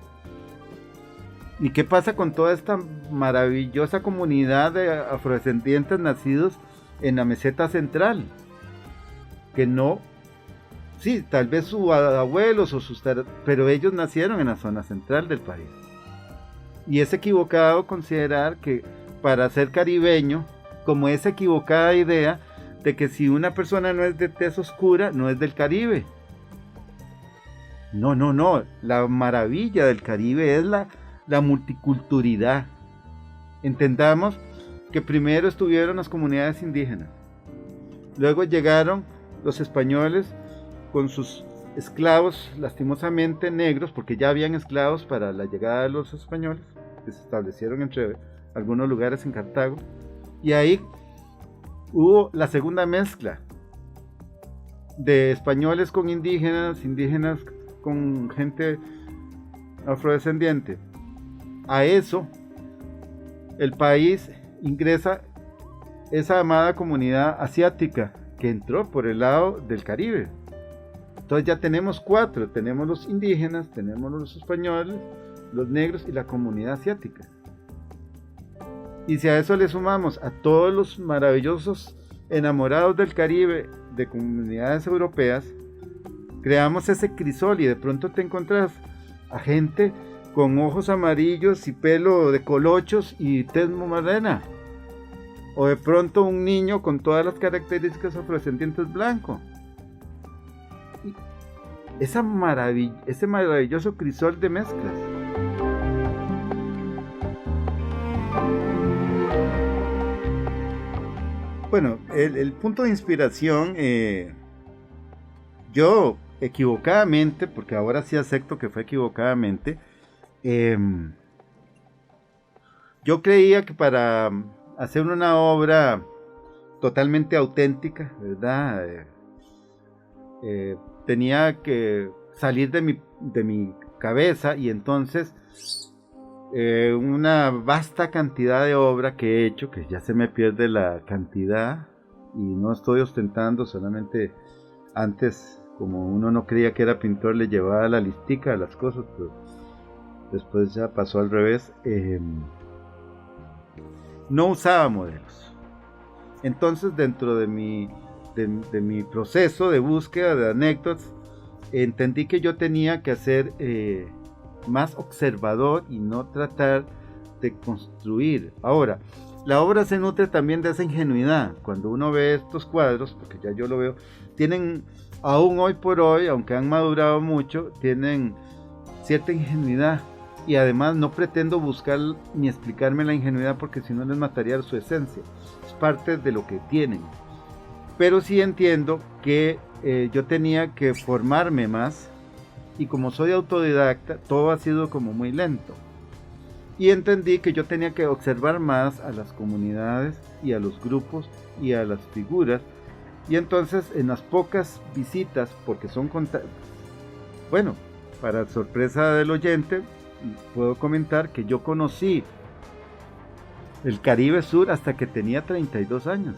S2: ¿Y qué pasa con toda esta maravillosa comunidad de afrodescendientes nacidos en la meseta central? Que no, sí, tal vez sus abuelos o pero ellos nacieron en la zona central del país. Y es equivocado considerar que para ser caribeño, como esa equivocada idea de que si una persona no es de tez oscura, no es del Caribe. No, la maravilla del Caribe es la multiculturalidad. Entendamos que primero estuvieron las comunidades indígenas, luego llegaron los españoles con sus esclavos, lastimosamente negros, porque ya habían esclavos para la llegada de los españoles, que se establecieron entre algunos lugares en Cartago, y ahí hubo la segunda mezcla de españoles con indígenas, indígenas con gente afrodescendiente. A eso el país ingresa esa amada comunidad asiática que entró por el lado del Caribe. Entonces ya tenemos 4, tenemos los indígenas, tenemos los españoles, los negros y la comunidad asiática. Y si a eso le sumamos a todos los maravillosos enamorados del Caribe de comunidades europeas, creamos ese crisol y de pronto te encuentras a gente con ojos amarillos y pelo de colochos y tez morena, o de pronto un niño con todas las características afrodescendientes blanco. Ese maravilloso crisol de mezclas. Bueno, el punto de inspiración, yo equivocadamente, porque ahora sí acepto que fue equivocadamente, yo creía que para hacer una obra totalmente auténtica, ¿verdad? Tenía que salir de mi cabeza, y entonces una vasta cantidad de obra que he hecho, que ya se me pierde la cantidad, y no estoy ostentando, solamente antes, como uno no creía que era pintor, le llevaba la listica de las cosas, pero después ya pasó al revés. No usaba modelos. Entonces, dentro de mi proceso de búsqueda de anécdotas, entendí que yo tenía que hacer más observador y no tratar de construir. Ahora, la obra se nutre también de esa ingenuidad. Cuando uno ve estos cuadros, porque ya yo lo veo, tienen, aún hoy por hoy, aunque han madurado mucho, tienen cierta ingenuidad. Y además no pretendo buscar ni explicarme la ingenuidad, porque si no les mataría su esencia. Es parte de lo que tienen. Pero sí entiendo que yo tenía que formarme más, y como soy autodidacta, todo ha sido como muy lento. Y entendí que yo tenía que observar más a las comunidades y a los grupos y a las figuras. Y entonces en las pocas visitas, porque son bueno, para sorpresa del oyente, puedo comentar que yo conocí el Caribe Sur hasta que tenía 32 años.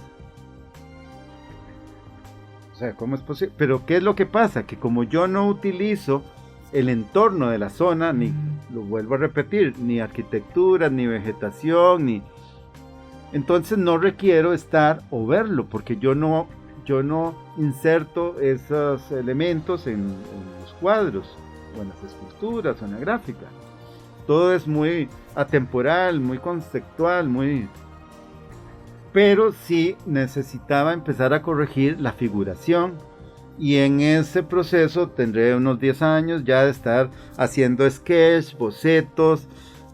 S2: O sea, ¿cómo es posible? Pero ¿qué es lo que pasa? Que como yo no utilizo el entorno de la zona, ni, lo vuelvo a repetir, ni arquitectura, ni vegetación, entonces no requiero estar o verlo, porque yo no inserto esos elementos en los cuadros, o en las esculturas, o en la gráfica. Todo es muy atemporal, muy conceptual, pero sí necesitaba empezar a corregir la figuración, y en ese proceso tendré unos 10 años ya de estar haciendo sketch, bocetos.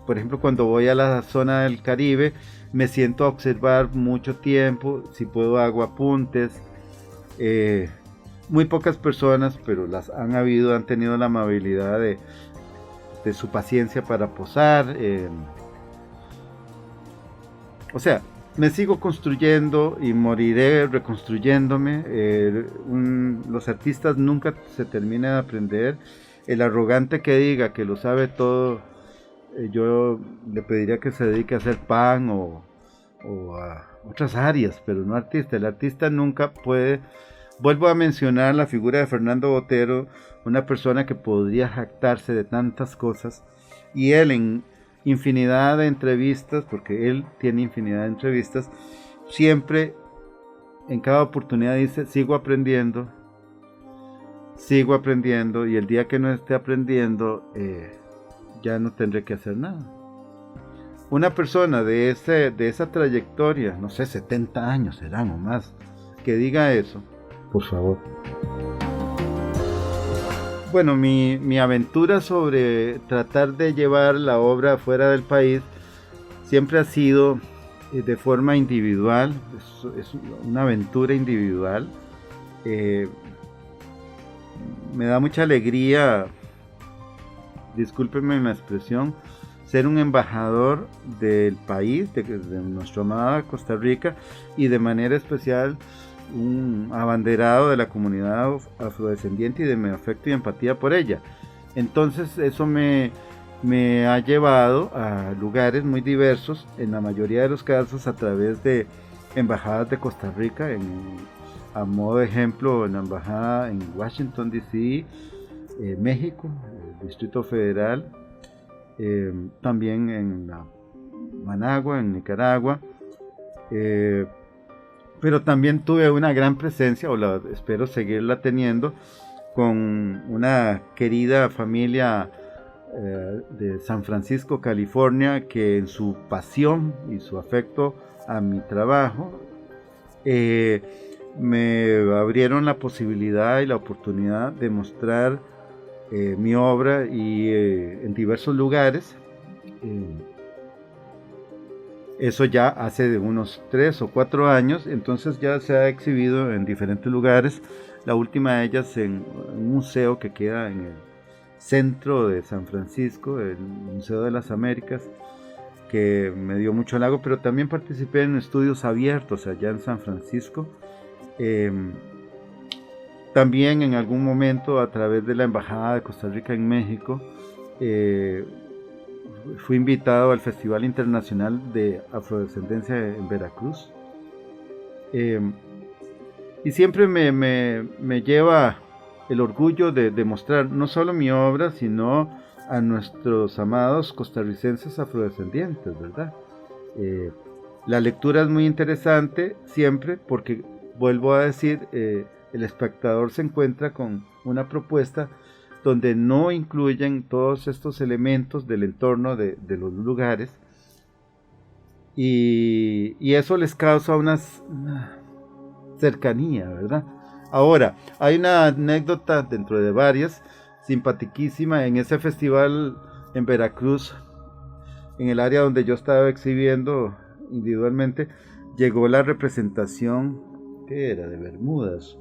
S2: Por ejemplo, cuando voy a la zona del Caribe, me siento a observar mucho tiempo, si puedo hago apuntes. Muy pocas personas, pero las han habido, han tenido la amabilidad de su paciencia para posar. O sea, me sigo construyendo y moriré reconstruyéndome. Los artistas nunca se terminan de aprender. El arrogante que diga que lo sabe todo, yo le pediría que se dedique a hacer pan o a otras áreas, pero no artista. El artista nunca puede. Vuelvo a mencionar la figura de Fernando Botero, una persona que podría jactarse de tantas cosas, y él en infinidad de entrevistas, porque él tiene infinidad de entrevistas, siempre en cada oportunidad dice: sigo aprendiendo, y el día que no esté aprendiendo, ya no tendré que hacer nada. Una persona de esa trayectoria, no sé, 70 años serán o más, que diga eso, por favor. Bueno, mi aventura sobre tratar de llevar la obra fuera del país siempre ha sido de forma individual. Es una aventura individual. Me da mucha alegría, discúlpenme la expresión, ser un embajador del país, de nuestra amada Costa Rica, y de manera especial un abanderado de la comunidad afrodescendiente, y de mi afecto y empatía por ella. Entonces eso me ha llevado a lugares muy diversos, en la mayoría de los casos a través de embajadas de Costa Rica, a modo de ejemplo en la embajada en Washington DC, México, el Distrito Federal, también en Managua, en Nicaragua, pero también tuve una gran presencia, espero seguirla teniendo, con una querida familia de San Francisco, California, que en su pasión y su afecto a mi trabajo me abrieron la posibilidad y la oportunidad de mostrar mi obra y en diversos lugares. Eso ya hace de unos 3 o 4 años, entonces ya se ha exhibido en diferentes lugares. La última de ellas en un museo que queda en el centro de San Francisco, el Museo de las Américas, que me dio mucho halago, pero también participé en estudios abiertos allá en San Francisco. También en algún momento, a través de la Embajada de Costa Rica en México, fui invitado al Festival Internacional de Afrodescendencia en Veracruz. Y siempre me lleva el orgullo de mostrar no solo mi obra, sino a nuestros amados costarricenses afrodescendientes, ¿verdad? La lectura es muy interesante siempre, porque vuelvo a decir, el espectador se encuentra con una propuesta donde no incluyen todos estos elementos del entorno de los lugares, y eso les causa una cercanía, ¿verdad? Ahora, hay una anécdota dentro de varias, simpatiquísima, en ese festival en Veracruz, en el área donde yo estaba exhibiendo individualmente, llegó la representación, ¿qué era? De Bermudas,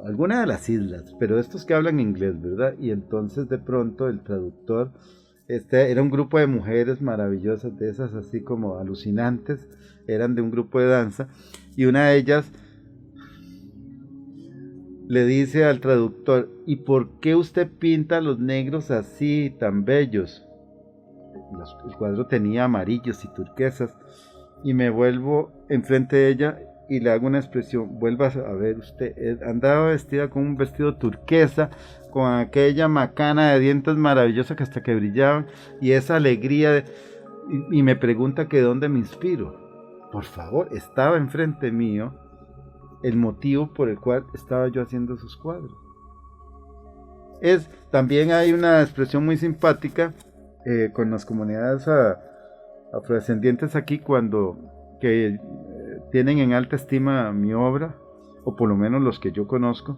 S2: alguna de las islas, pero estos que hablan inglés, ¿verdad? Y entonces de pronto el traductor, era un grupo de mujeres maravillosas, de esas así como alucinantes, eran de un grupo de danza, y una de ellas le dice al traductor: ¿y por qué usted pinta a los negros así, tan bellos? El cuadro tenía amarillos y turquesas, y me vuelvo enfrente de ella y le hago una expresión: vuelva a ver usted, andaba vestida con un vestido turquesa, con aquella macana de dientes maravillosa que hasta que brillaban, y esa alegría, y me pregunta que de dónde me inspiro. Por favor, estaba enfrente mío el motivo por el cual estaba yo haciendo esos cuadros. También hay una expresión muy simpática con las comunidades afrodescendientes aquí, que tienen en alta estima mi obra, o por lo menos los que yo conozco.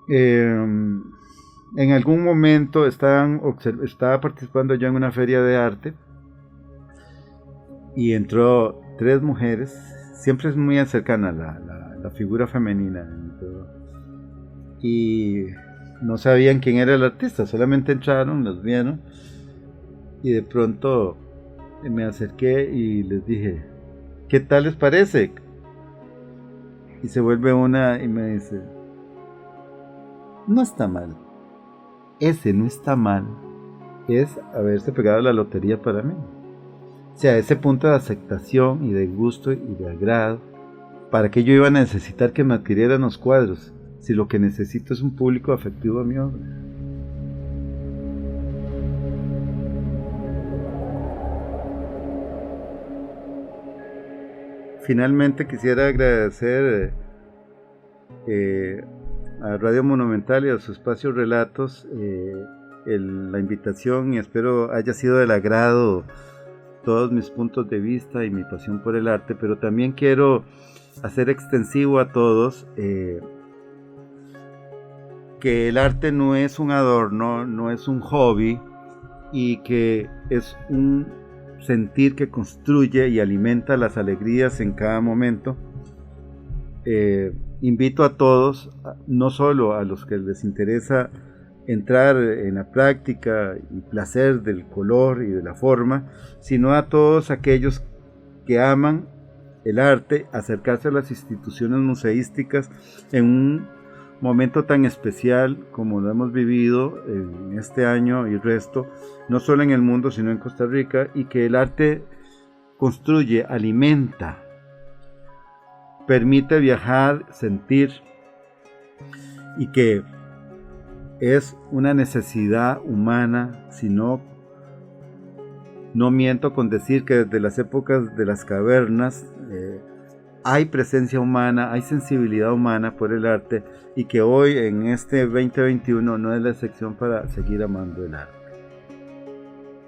S2: En algún momento estaba participando yo en una feria de arte y entró 3 mujeres. Siempre es muy cercana la figura femenina y no sabían quién era el artista, solamente entraron, los vieron, y de pronto me acerqué y les dije: ¿qué tal les parece? Y se vuelve una y me dice: no está mal, ese no está mal, es haberse pegado la lotería para mí. O sea, ese punto de aceptación y de gusto y de agrado. ¿Para qué yo iba a necesitar que me adquirieran los cuadros, si lo que necesito es un público afectivo a mi obra? Finalmente quisiera agradecer a Radio Monumental y a su espacio Relatos la invitación, y espero haya sido del agrado todos mis puntos de vista y mi pasión por el arte, pero también quiero hacer extensivo a todos que el arte no es un adorno, no es un hobby, y que es un sentir que construye y alimenta las alegrías en cada momento. Invito a todos, no solo a los que les interesa entrar en la práctica y placer del color y de la forma, sino a todos aquellos que aman el arte, acercarse a las instituciones museísticas en un momento tan especial como lo hemos vivido en este año y resto, no solo en el mundo sino en Costa Rica, y que el arte construye, alimenta, permite viajar, sentir, y que es una necesidad humana. Si no miento con decir que desde las épocas de las cavernas hay presencia humana, hay sensibilidad humana por el arte, y que hoy en este 2021 no es la excepción para seguir amando el arte.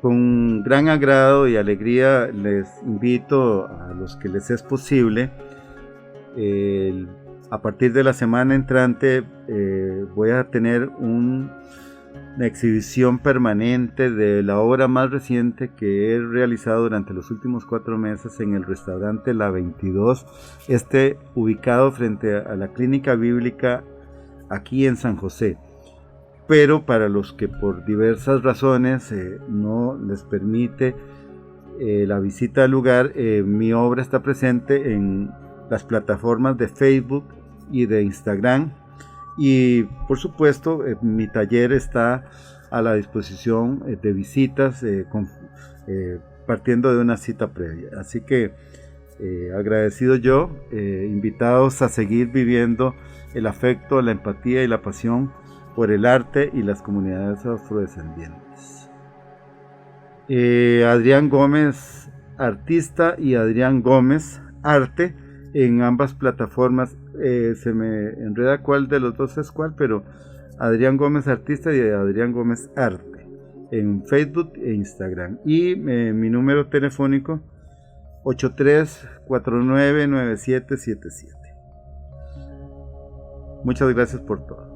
S2: Con gran agrado y alegría les invito a los que les es posible, a partir de la semana entrante voy a tener una exhibición permanente de la obra más reciente que he realizado durante los últimos 4 meses en el restaurante La 22, ubicado frente a la Clínica Bíblica aquí en San José. Pero para los que por diversas razones no les permite la visita al lugar, mi obra está presente en las plataformas de Facebook y de Instagram, y por supuesto mi taller está a la disposición de visitas partiendo de una cita previa. Así que agradecido yo, invitados a seguir viviendo el afecto, la empatía y la pasión por el arte y las comunidades afrodescendientes. Adrián Gómez, artista, y Adrián Gómez, arte, en ambas plataformas. Se me enreda cuál de los dos es cuál, pero Adrián Gómez Artista y Adrián Gómez Arte en Facebook e Instagram. Y mi número telefónico 83499777. Muchas gracias por todo.